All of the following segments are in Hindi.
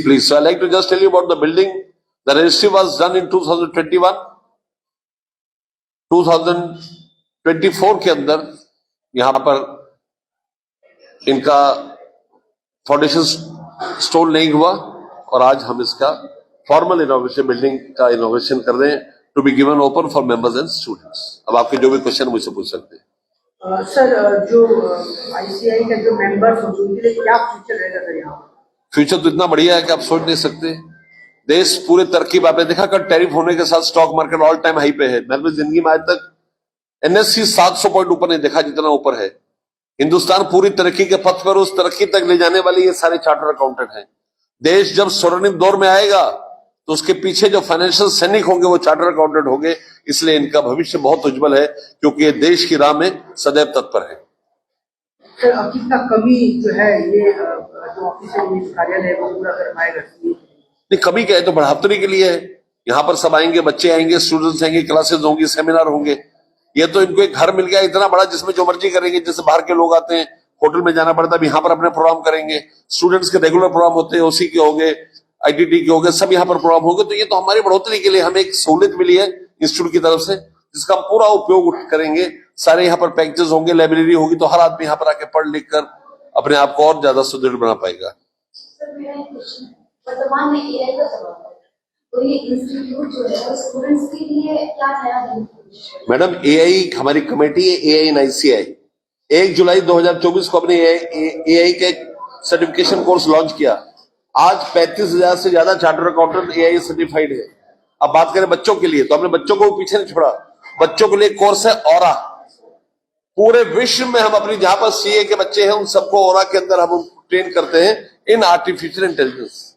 Please, so I like to just tell you about the building. The registry was done in 2021. 2024 के अंदर यहाँ पर इनका फाउंडेशन स्टोन नहीं हुआ और आज हम इसका फॉर्मल इनोवेशन बिल्डिंग का इनोवेशन कर रहे हैं to be given open for members and students. अब आपके जो भी क्वेश्चन मुझसे पूछ सकते हैं। सर, जो आईसीआई का जो मेंबर्स हो उनके लिए क्या फ्यूचर रहेगा सर यहाँ? फ्यूचर तो इतना बढ़िया है कि आप सोच नहीं सकते। देश पूरे तरक्की आपने देखा कर टैरिफ होने के साथ stock market all time high पे है। मैंने अपनी जिंदगी में आज तक एनएससी 700 पॉइंट ऊपर नहीं देखा जितना ऊपर है। हिंदुस्तान पूरी तरक्की के पथ पर उस तरक्की तक ले जाने वाले ये सारे चार्टर्ड अकाउंटेंट हैं। देश जब स्वर्णिम दौर में आएगा तो उसके पीछे जो फाइनेंशियल सैनिक होंगे वो चार्टर्ड अकाउंटेंट होंगे। इसलिए इनका भविष्य बहुत उज्जवल है क्योंकि ये देश की राह में सदैव तत्पर है। सर, कितना कमी जो है ये जो ऑफिशियल कार्यालय है वो पूरा कर पाएगा? नहीं, कमी क्या है तो बढ़ातरी के लिए है। यहाँ पर सब आएंगे, बच्चे आएंगे, स्टूडेंट्स आएंगे, क्लासेस होंगी, सेमिनार होंगे। ये तो इनको एक घर मिल गया इतना बड़ा जिसमें जो मर्जी करेंगे। जैसे बाहर के लोग आते हैं, होटल में जाना पड़ता है, यहाँ पर अपने प्रोग्राम करेंगे। स्टूडेंट्स के रेगुलर प्रोग्राम होते हैं, ओसी के होंगे, आईटीटी के होंगे, सब यहाँ पर प्रोग्राम होंगे। तो ये तो हमारी बढ़ोतरी के लिए हमें एक सहूलियत मिली है इंस्टीट्यूट की तरफ से जिसका हम पूरा उपयोग करेंगे। सारे यहाँ पर पैकेजेस होंगे, लाइब्रेरी होगी तो हर आदमी यहाँ पर आके पढ़ लिख कर अपने आप को और ज्यादा सुदृढ़ बना पाएगा। वर्तमान में एआई का सवाल है, तो ये इंस्टीट्यूट जो है स्टूडेंट्स के लिए क्या नया है? मैडम, एआई हमारी कमेटी है, एआई इन आईसीआई 1 जुलाई 2024 को अपने एआई के सर्टिफिकेशन कोर्स लॉन्च किया। आज 35,000 से ज्यादा चार्टर्ड अकाउंटेंट एआई सर्टिफाइड है। अब बात करें बच्चों के लिए तो हमने बच्चों को पीछे नहीं छोड़ा। बच्चों के लिए कोर्स है ऑरा। पूरे विश्व में हम अपनी जहां पर सीए के बच्चे हैं उन सबको ऑरा के अंदर हम ट्रेन करते हैं in artificial intelligence.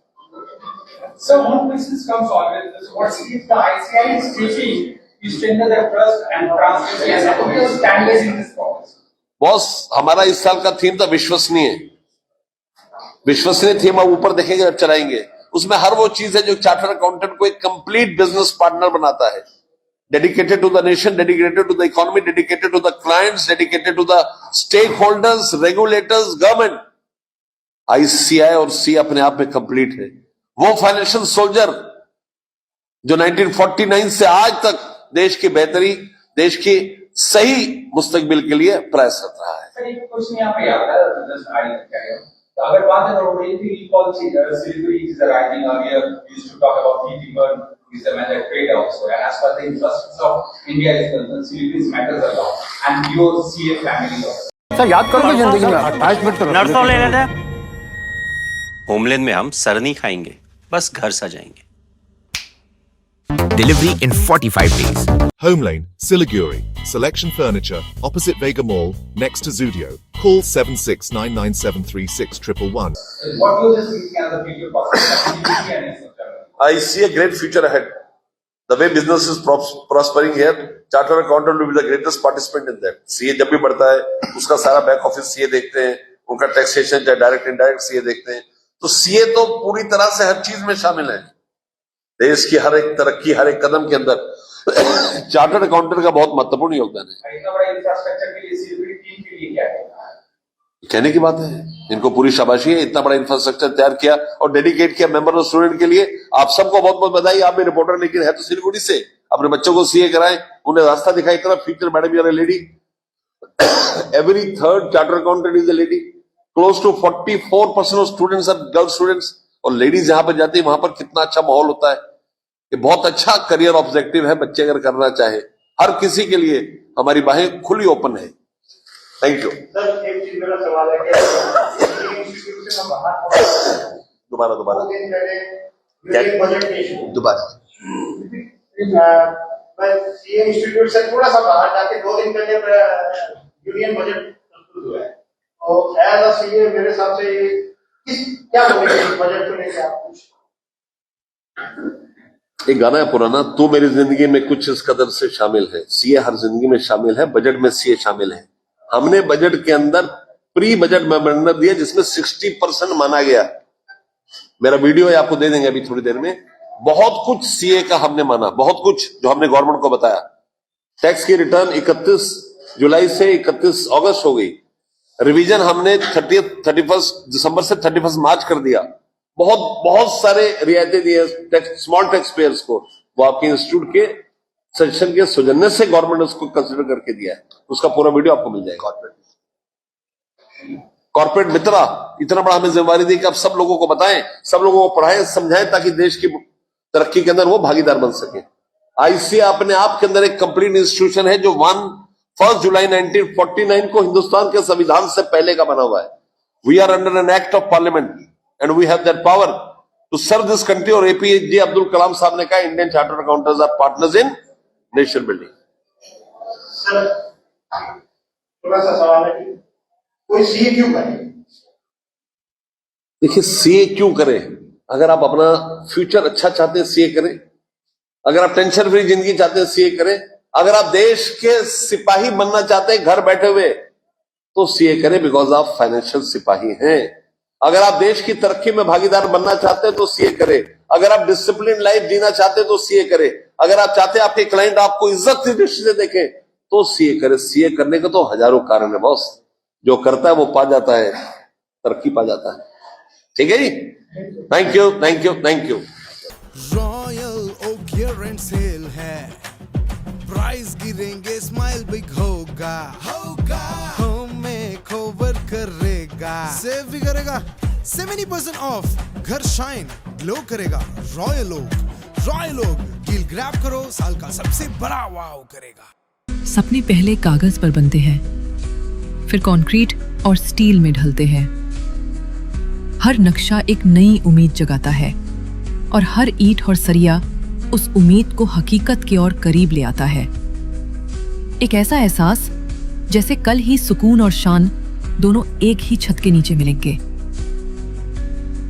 So one question comes always: what if the ICI is teaching to strengthen their trust and transparency and ethical standards in this process? Boss, हमारा इस साल का थीम था विश्वसनीय। विश्वसनीय थीम अब ऊपर देखेंगे जब चलाएंगे। उसमें हर वो चीज है जो चार्टर्ड अकाउंटेंट को एक कंप्लीट बिजनेस पार्टनर बनाता है। Dedicated to the nation, dedicated to the economy, dedicated to the clients, dedicated to the stakeholders, regulators, government. ICI और सी अपने आप में कंप्लीट है। वो फाइनेंशियल सोल्जर जो 1949 से आज तक देश की बेहतरी, देश की सही मुस्तकबिल के लिए प्रयासरत रहा है। सर, एक क्वेश्चन यहाँ पे आता है, जस्ट आई तो अगर बात है तो recall Siliguri is rising earlier, we used to talk about T-Burn is a major trade also, and as per the infrastructure of India is concerned, Siliguri matters a lot, and your CA family also. Sir, याद करोगे जिंदगी में 28 मिनट तो नर्सों ले लेते हैं। होमलैंड में हम सर नहीं खाएंगे, बस घर सजाएंगे। Delivery in 45 days. Homelane, Siliguri. Selection Furniture, opposite Vega Mall, next to Zudio. Call 7699736111. What do you think as a future possibility? I see a great future ahead. The way business is prospering here, chartered accountant will be the greatest participant in that. CA जब भी बढ़ता है, उसका सारा बैक ऑफिस CA देखते हैं, उनका टैक्सेशन चाहे डायरेक्ट इनडायरेक्ट CA देखते हैं। तो CA तो पूरी तरह से हर चीज में शामिल है। देश की हर एक तरक्की, हर एक कदम के अंदर चार्टर्ड अकाउंटेंट का बहुत महत्वपूर्ण योगदान है। इतना बड़ा इंफ्रास्ट्रक्चर के लिए सिलिगुड़ी टीम के लिए क्या है? कहने की बात है, इनको पूरी शाबाशी है। इतना बड़ा इंफ्रास्ट्रक्चर तैयार किया और डेडिकेट किया मेंबर और स्टूडेंट के लिए। आप सबको बहुत बहुत बधाई। आप में रिपोर्टर लेकिन है तो सिलिगुड़ी से। अपने बच्चों को सीए कराएं, उन्हें रास्ता दिखाई। इतना future madam you're a lady. Every third chartered accountant is a lady. Close to 44% of students are girl students. और लेडीज जहां पर जाती है वहां पर कितना अच्छा माहौल होता है। ये बहुत अच्छा करियर ऑब्जेक्टिव है। बच्चे अगर करना चाहे, हर किसी के लिए हमारी बाहें खुली ओपन है। Thank you. सर, एक चीज मेरा सवाल है कि इंस्टीट्यूट से हम बाहर दोबारा मैं सीए इंस्टीट्यूट से थोड़ा सा बाहर जाके 2 दिन पहले यूनियन बजट प्रस्तुत हुआ है। और एज अ सीए मेरे हिसाब से क्या बजट को लेकर आप कुछ? एक गाना है पुराना, तू मेरी जिंदगी में कुछ इस कदर से शामिल है। सीए हर जिंदगी में शामिल है, बजट में सीए शामिल है। हमने बजट के अंदर प्री बजट मेमोरेंडम दिया जिसमें 60% माना गया। मेरा वीडियो है, आपको दे देंगे अभी थोड़ी देर में। बहुत कुछ सीए का हमने माना, बहुत कुछ जो हमने गवर्नमेंट को बताया। टैक्स की रिटर्न 31 जुलाई से 31 अगस्त हो गई। रिवीजन हमने 31 दिसंबर से 31 मार्च कर दिया। बहुत बहुत सारे रियायतें दी है स्मॉल टैक्स पेयर्स को, वो आपके इंस्टीट्यूट के सेक्शन के सौजन्य से गवर्नमेंट ने उसको कंसिडर करके दिया है। उसका पूरा वीडियो आपको मिल जाएगा। कॉर्पोरेट मित्रा, इतना बड़ा हमें जिम्मेवारी दी कि आप सब लोगों को बताएं, सब लोगों को पढ़ाएं, समझाएं, ताकि देश की तरक्की के अंदर वो भागीदार बन सके। आईसीए अपने आप के अंदर एक कंप्लीट इंस्टीट्यूशन है जो 1 जुलाई 1949 को हिंदुस्तान के संविधान से पहले का बना हुआ है। We are under an act of parliament and we have that power to serve this country. और एपीजे अब्दुल कलाम साहब ने कहा, Indian chartered accountants are partners in nation building. Sir थोड़ा सा सवाल है कि कोई सीए क्यों करे? देखिए, सीए क्यों करें? अगर आप अपना फ्यूचर अच्छा चाहते हैं सीए करें, अगर आप टेंशन फ्री जिंदगी चाहते हैं सीए करें, अगर आप देश के सिपाही बनना चाहते हैं घर बैठे हुए तो सीए करें, बिकॉज आप फाइनेंशियल सिपाही हैं। अगर आप देश की तरक्की में भागीदार बनना चाहते हैं तो सीए करें। अगर आप डिसिप्लिन लाइफ जीना चाहते हैं तो सीए करें। अगर आप चाहते हैं आपके क्लाइंट आपको इज्जत की दृष्टि से देखें तो सीए करें। सीए करने के तो हजारों कारण है बॉस, जो करता है वो पा जाता है, तरक्की पा जाता है। ठीक है जी, thank you thank you thank you. Royal Oak year end sale है, प्राइस गिरेंगे, स्माइल बिग होगा, हमें कवर करेगा, सेव भी करेगा, 70% ऑफ, घर शाइन ग्लो करेगा। रॉयल ओक डील ग्रैब करो, साल का सबसे बड़ा वाव करेगा। सपने पहले कागज पर बनते हैं, फिर कंक्रीट और स्टील में ढलते हैं। हर नक्शा एक नई उम्मीद जगाता है और हर ईंट और सरिया उस उम्मीद को हकीकत के और करीब ले आता है। एक ऐसा एहसास जैसे कल ही सुकून और शान दोनों एक ही छत के नीचे मिलेंगे।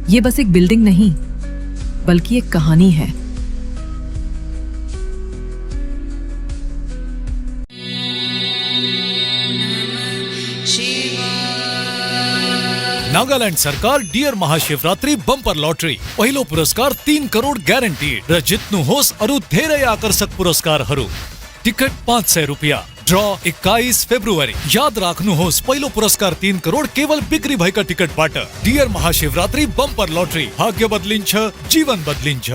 ये बस एक बिल्डिंग नहीं, बल्कि एक कहानी है। नागालैंड सरकार डियर महाशिवरात्रि बंपर लॉटरी पहिलो पुरस्कार 3 करोड़ ग्यारेंटीड र जित्नु होस् अरु धेरै आकर्षक पुरस्कारहरू। टिकट 500 रुपैयाँ। ड्र 21 फेब्रुअरी। याद राख्नुहोस्, पहिलो पुरस्कार 3 करोड़ केवल बिक्री भएका टिकटबाट। डियर महाशिवरात्रि बंपर लॉटरी, भाग्य बदलिन्छ, जीवन बदलिन्छ।